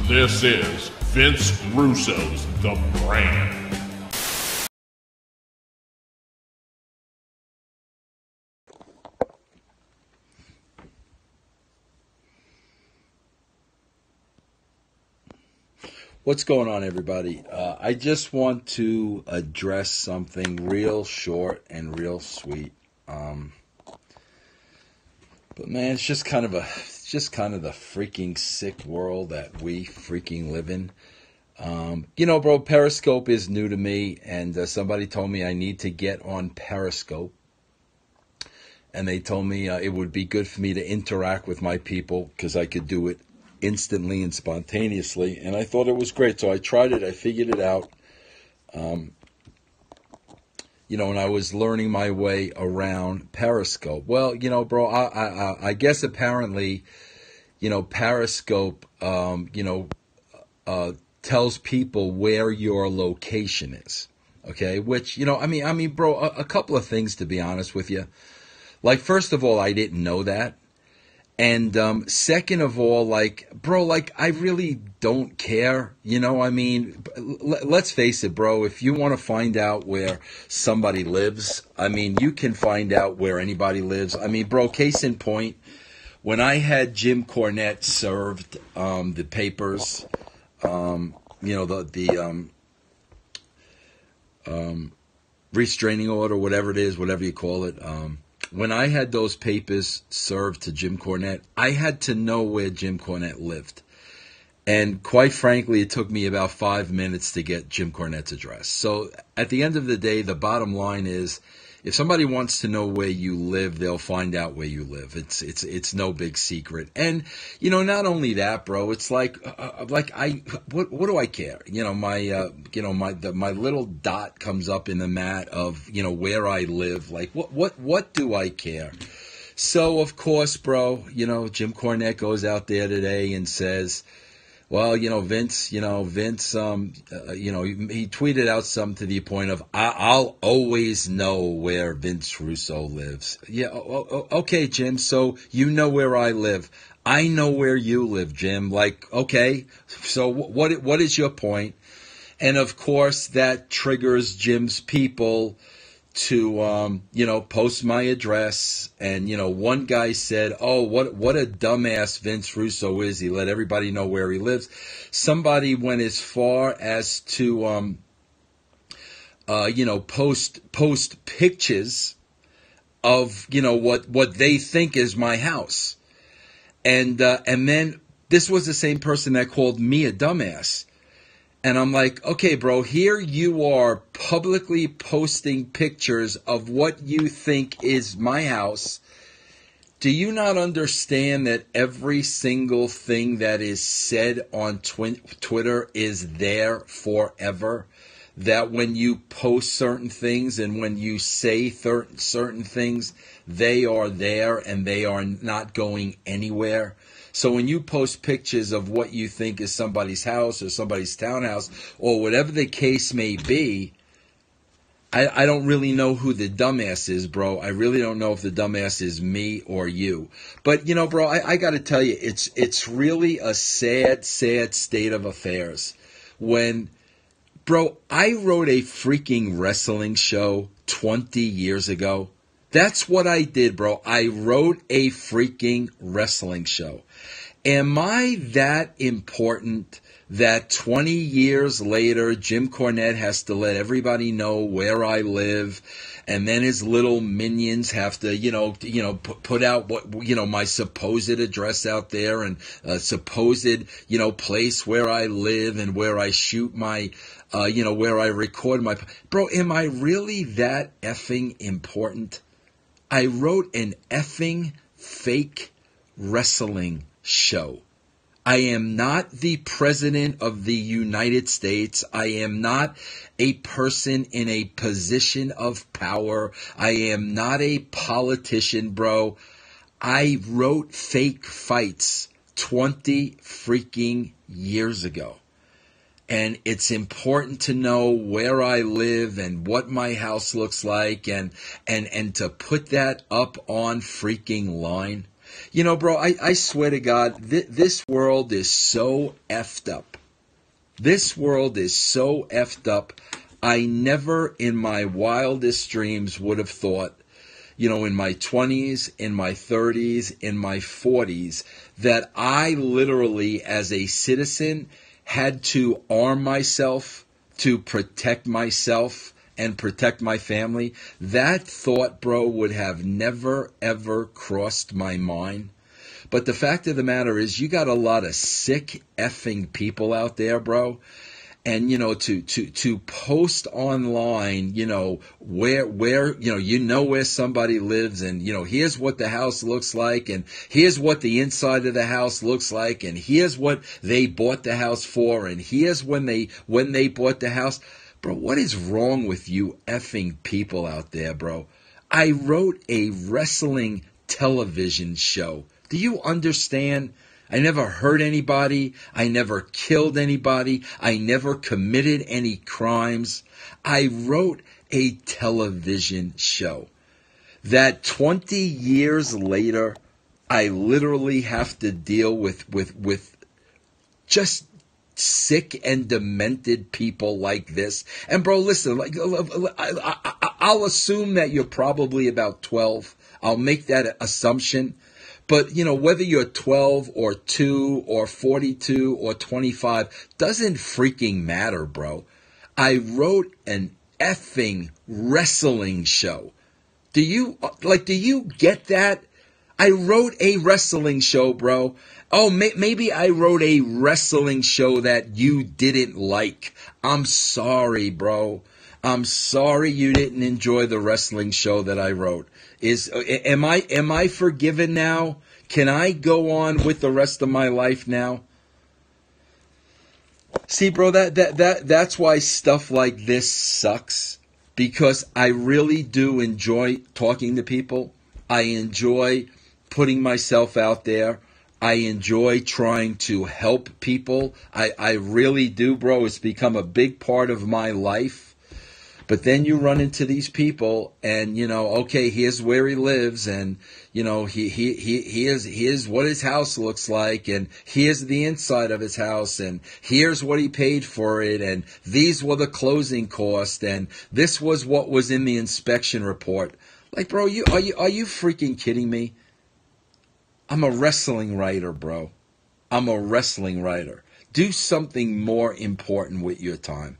This is Vince Russo's The Brand. What's going on, everybody? I just want to address something real short and real sweet. But man, it's just kind of the freaking sick world that we freaking live in. Bro, Periscope is new to me, and somebody told me I need to get on Periscope. And they told me it would be good for me to interact with my people because I could do it instantly and spontaneously, and I thought it was great. So I tried it. I figured it out. And I was learning my way around Periscope. Well, bro, I guess apparently, Periscope, tells people where your location is. Okay, which bro, a couple of things, to be honest with you. Like, first of all, I didn't know that. And second of all, I really don't care. Let's face it, bro. If you want to find out where somebody lives, you can find out where anybody lives. Bro, case in point, when I had Jim Cornette served the papers, the restraining order, whatever it is, whatever you call it, when I had those papers served to Jim Cornette, I had to know where Jim Cornette lived. And quite frankly, it took me about 5 minutes to get Jim Cornette's address. So at the end of the day, the bottom line is, if somebody wants to know where you live, they'll find out where you live. It's no big secret. And not only that, bro. It's what do I care? My little dot comes up in the mat of where I live. Like what do I care? So of course, bro. Jim Cornette goes out there today and says, well, Vince, he tweeted out something to the point of, I'll always know where Vince Russo lives. Yeah, okay, Jim, so you know where I live. I know where you live, Jim. Okay, so what is your point? And of course, that triggers Jim's people to post my address. And one guy said, oh, what a dumbass Vince Russo is, he let everybody know where he lives. Somebody went as far as to post pictures of what they think is my house. And then this was the same person that called me a dumbass. And I'm like, okay, bro, here you are publicly posting pictures of what you think is my house. Do you not understand that every single thing that is said on Twitter is there forever? That when you post certain things and when you say certain things, they are there and they are not going anywhere. So when you post pictures of what you think is somebody's house or somebody's townhouse or whatever the case may be, I don't really know who the dumbass is, bro. I really don't know if the dumbass is me or you. But, bro, I got to tell you, it's really a sad, sad state of affairs. When, bro, I wrote a freaking wrestling show 20 years ago. That's what I did, bro. I wrote a freaking wrestling show. Am I that important that 20 years later, Jim Cornette has to let everybody know where I live, and then his little minions have to, put out my supposed address out there and supposed, place where I live and where I shoot my, where I record my... Bro, am I really that effing important? I wrote an effing fake wrestling show. I am not the president of the United States. I am not a person in a position of power. I am not a politician, bro. I wrote fake fights 20 freaking years ago. And it's important to know where I live and what my house looks like and to put that up on freaking line. You know, bro, I swear to God, this world is so effed up. This world is so effed up. I never in my wildest dreams would have thought, in my 20s, in my 30s, in my 40s, that I literally, as a citizen, had to arm myself to protect myself and protect my family. That thought, bro, would have never, ever crossed my mind. But the fact of the matter is, you got a lot of sick effing people out there, bro. And to post online, where where somebody lives, and here's what the house looks like, and here's what the inside of the house looks like, and here's what they bought the house for, and here's when they bought the house. Bro, what is wrong with you effing people out there, bro? I wrote a wrestling television show. Do you understand? I never hurt anybody. I never killed anybody. I never committed any crimes. I wrote a television show that 20 years later, I literally have to deal with just sick and demented people like this. And bro, listen, I'll assume that you're probably about 12. I'll make that assumption. But, whether you're 12 or 2 or 42 or 25 doesn't freaking matter, bro. I wrote an effing wrestling show. Do you get that? I wrote a wrestling show, bro. Oh, maybe I wrote a wrestling show that you didn't like. I'm sorry, bro. I'm sorry you didn't enjoy the wrestling show that I wrote. Am I forgiven now? Can I go on with the rest of my life now? See, bro, that's why stuff like this sucks, because I really do enjoy talking to people. I enjoy putting myself out there. I enjoy trying to help people. I really do, bro. It's become a big part of my life. But then you run into these people, and okay, here's where he lives, and here's what his house looks like, and here's the inside of his house, and here's what he paid for it, and these were the closing costs, and this was what was in the inspection report. Like, bro, are you freaking kidding me? I'm a wrestling writer, bro. I'm a wrestling writer. Do something more important with your time.